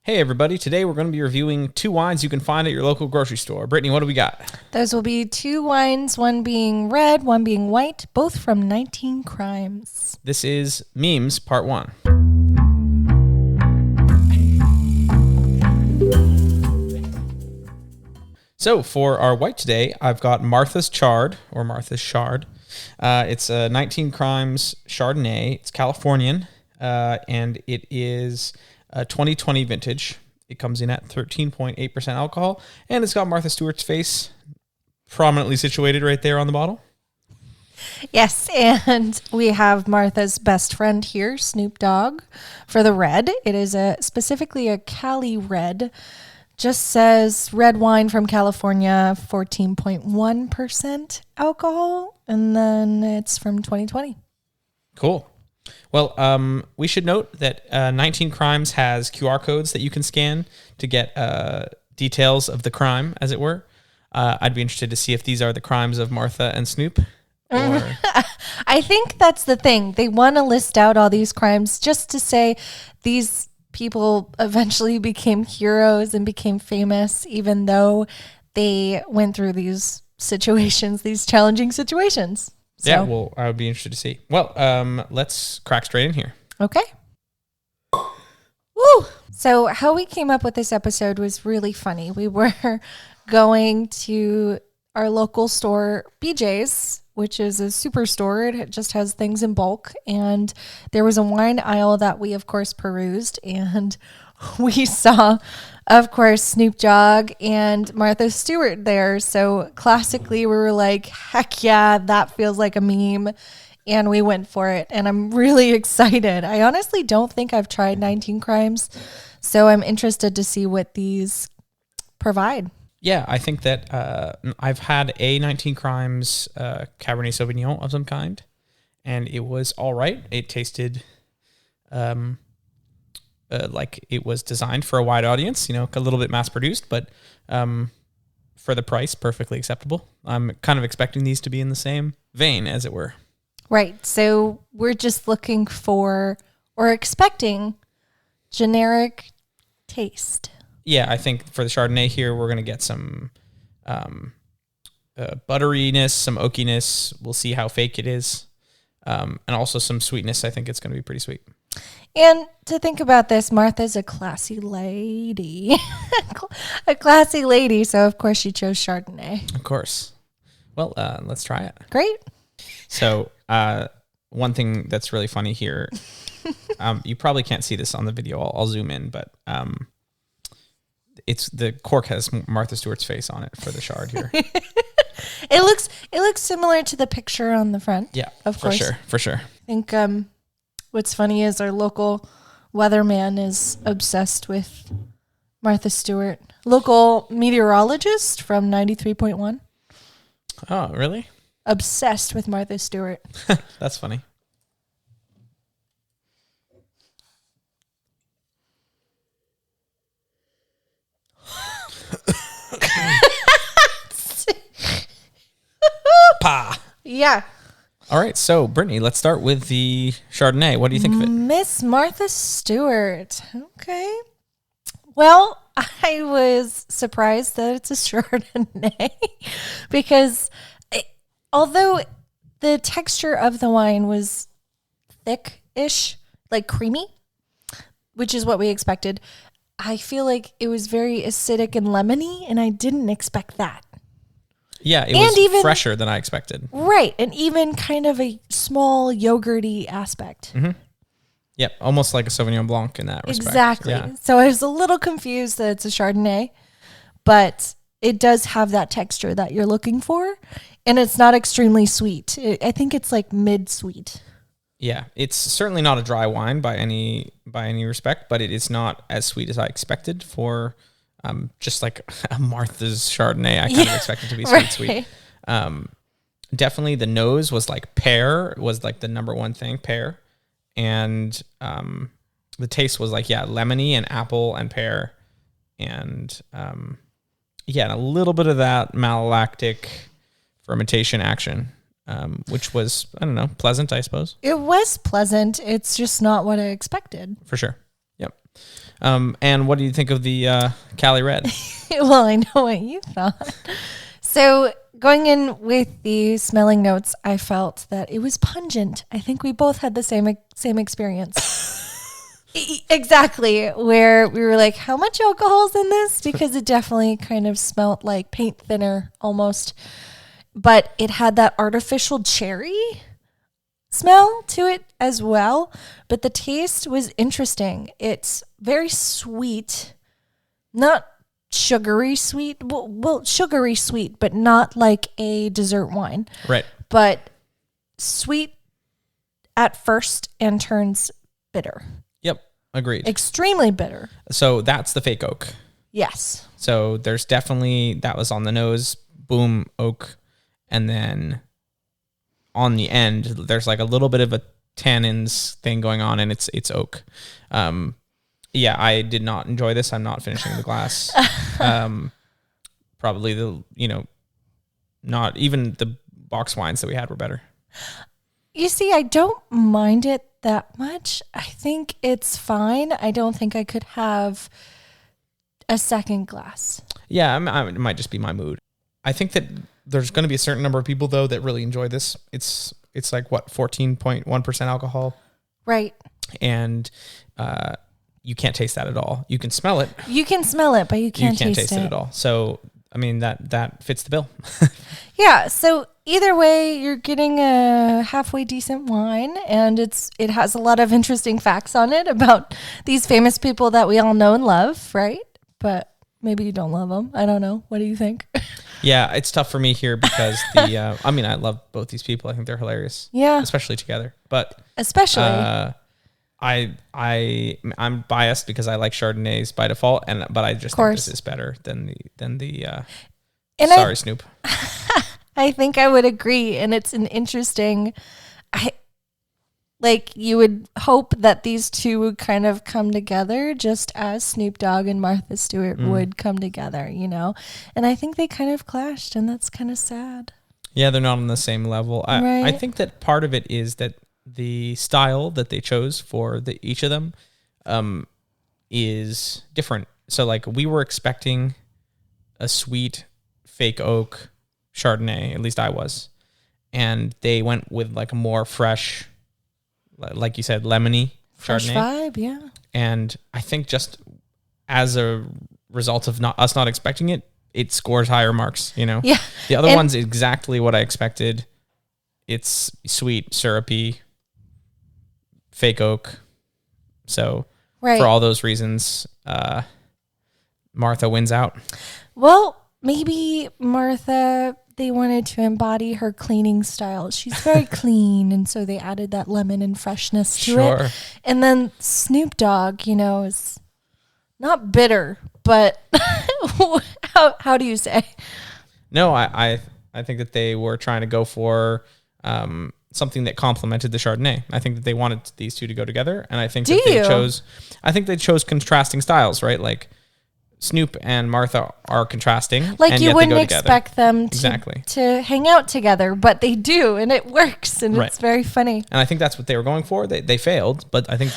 Hey everybody, today we're going to be reviewing two wines you can find at your local grocery store. Brittany, what do we got? Those will be two wines, one being red, one being white, both from 19 Crimes. This is Memes Part 1. So for our white today, I've got Martha's Chard, or Martha's Chard. It's a 19 Crimes Chardonnay. It's Californian, and it is a 2020 vintage. It comes in at 13.8% alcohol, and it's got Martha Stewart's face prominently situated right there on the bottle. Yes, and we have Martha's best friend here, Snoop Dogg, for the red. It is specifically a Cali red. Just says red wine from California, 14.1% alcohol, and then it's from 2020. Cool. Well, we should note that 19 Crimes has QR codes that you can scan to get details of the crime, as it were. I'd be interested to see if these are the crimes of Martha and Snoop. Or... I think that's the thing. They want to list out all these crimes just to say these people eventually became heroes and became famous, even though they went through these situations, these challenging situations. So. Yeah, well, I would be interested to see. Well, let's crack straight in here. Okay. Woo! So how we came up with this episode was really funny. We were going to our local store, BJ's, which is a superstore. It just has things in bulk. And there was a wine aisle that we, of course, perused. And we saw, of course, Snoop Dogg and Martha Stewart there. So classically, we were like, heck yeah, that feels like a meme. And we went for it. And I'm really excited. I honestly don't think I've tried 19 Crimes. So I'm interested to see what these provide. Yeah, I think that I've had a 19 Crimes Cabernet Sauvignon of some kind. And it was all right. It tasted... like it was designed for a wide audience, you know, a little bit mass produced, but for the price, perfectly acceptable. I'm kind of expecting these to be in the same vein, as it were. Right. So we're just looking for or expecting generic taste. Yeah, I think for the Chardonnay here, we're going to get some butteriness, some oakiness. We'll see how fake it is. And also some sweetness. I think it's going to be pretty sweet. And to think about this, Martha's a classy lady. A classy lady, so of course she chose Chardonnay. Of course. Well, let's try it. Great. So one thing that's really funny here, you probably can't see this on the video. I'll zoom in, but it's the cork has Martha Stewart's face on it for the Chard here. It looks similar to the picture on the front. Yeah, of course. For sure. I think what's funny is our local weatherman is obsessed with Martha Stewart. Local meteorologist from 93.1. Oh, really? Obsessed with Martha Stewart. That's funny. Pa. Yeah. All right, so Brittany, let's start with the Chardonnay. What do you think of it? Miss Martha Stewart. Okay. Well, I was surprised that it's a Chardonnay because although the texture of the wine was thick-ish, like creamy, which is what we expected, I feel like it was very acidic and lemony, and I didn't expect that. Yeah, it was even fresher than I expected. Right, and even kind of a small yogurty aspect. Mm-hmm. Yep, almost like a Sauvignon Blanc in that respect. Exactly. Yeah. So I was a little confused that it's a Chardonnay, but it does have that texture that you're looking for, and it's not extremely sweet. I think it's like mid-sweet. Yeah, it's certainly not a dry wine by any respect, but it is not as sweet as I expected for... just like a Martha's Chardonnay, I kind of expected to be sweet. Definitely the nose was like pear, was like the number one thing, pear. And the taste was like, lemony and apple and pear. And and a little bit of that malolactic fermentation action, which was, I don't know, pleasant, I suppose. It was pleasant. It's just not what I expected. For sure. Yep. And what do you think of the Cali Red? Well, I know what you thought. So going in with the smelling notes, I felt that it was pungent. I think we both had the same experience. Exactly, where we were like, how much alcohol is in this? Because it definitely kind of smelled like paint thinner almost. But it had that artificial cherry smell to it as well. But the taste was interesting. It's very sweet, not sugary sweet. Well, sugary sweet, but not like a dessert wine. Right. But sweet at first and turns bitter. Yep. Agreed. Extremely bitter. So that's the fake oak. Yes. So there's definitely, that was on the nose, boom, oak. And then on the end, there's like a little bit of a tannins thing going on, and it's oak. Yeah, I did not enjoy this. I'm not finishing the glass. Probably not even the box wines that we had were better. You see, I don't mind it that much. I think it's fine. I don't think I could have a second glass. Yeah, it might just be my mood. I think that there's going to be a certain number of people, though, that really enjoy this. It's like, 14.1% alcohol. Right. And you can't taste that at all. You can smell it. You can smell it, but you can't taste it at all. So, I mean, that fits the bill. Yeah. So either way, you're getting a halfway decent wine, and it has a lot of interesting facts on it about these famous people that we all know and love, right? But maybe you don't love them. I don't know. What do you think? Yeah, it's tough for me here because I mean, I love both these people. I think they're hilarious. Yeah. Especially together. But especially I'm biased because I like Chardonnays by default, but I just think this is better than the sorry, Snoop. I think I would agree, and it's an interesting. You would hope that these two would kind of come together, just as Snoop Dogg and Martha Stewart would come together, And I think they kind of clashed, and that's kind of sad. Yeah, they're not on the same level. Right. I think that part of it is that the style that they chose for each of them is different. So, like, we were expecting a sweet fake oak Chardonnay, at least I was. And they went with, like, a more fresh, like you said, lemony fresh Chardonnay. Vibe, yeah. And I think just as a result of us not expecting it, it scores higher marks, Yeah. The other one's exactly what I expected. It's sweet, syrupy, fake oak. So for all those reasons, Martha wins out. Well, maybe Martha, they wanted to embody her cleaning style. She's very clean, and so they added that lemon and freshness to it. And then Snoop Dogg, is not bitter, but how do you say? No, I think that they were trying to go for something that complemented the Chardonnay. I think that they wanted these two to go together, and I think they chose contrasting styles, right? Like Snoop and Martha are contrasting. Like, and you yet wouldn't they go expect them to hang out together, but they do, and it works, and it's very funny. And I think that's what they were going for. They failed, but I think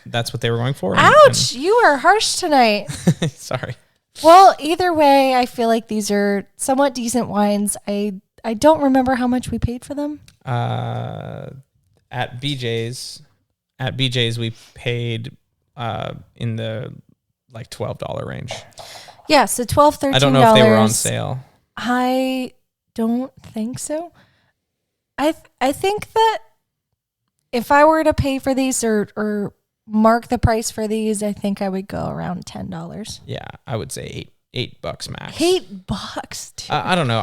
that's what they were going for. Ouch! You are harsh tonight. Sorry. Well, either way, I feel like these are somewhat decent wines. I don't remember how much we paid for them. At BJ's we paid in the like $12 range. Yeah, so $12, $13. I don't know if they were on sale. I don't think so. I think that if I were to pay for these or mark the price for these, I think I would go around $10. Yeah, I would say $8 max. $8, dude. I don't know.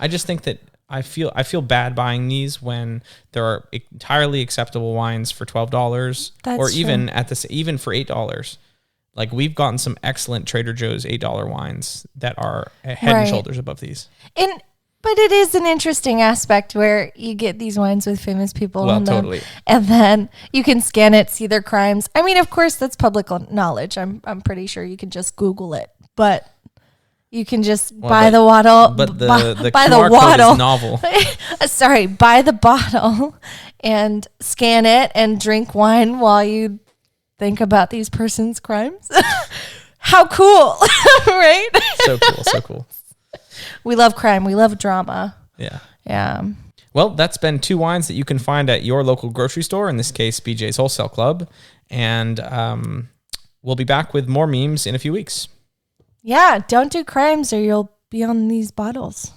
I just think that I feel bad buying these when there are entirely acceptable wines for $12, or even even for $8. Like, we've gotten some excellent Trader Joe's $8 wines that are head and shoulders above these. But it is an interesting aspect where you get these wines with famous people in them, totally. And then you can scan it, see their crimes. I mean, of course, that's public knowledge. I'm pretty sure you can just Google it, but you can just buy the bottle. But the buy QR the code is novel. Sorry, buy the bottle and scan it and drink wine while you think about these person's crimes. How cool, right? So cool, so cool. We love crime. We love drama. Yeah. Yeah. Well, that's been 2 wines that you can find at your local grocery store, in this case, BJ's Wholesale Club. And we'll be back with more memes in a few weeks. Yeah, don't do crimes or you'll be on these bottles.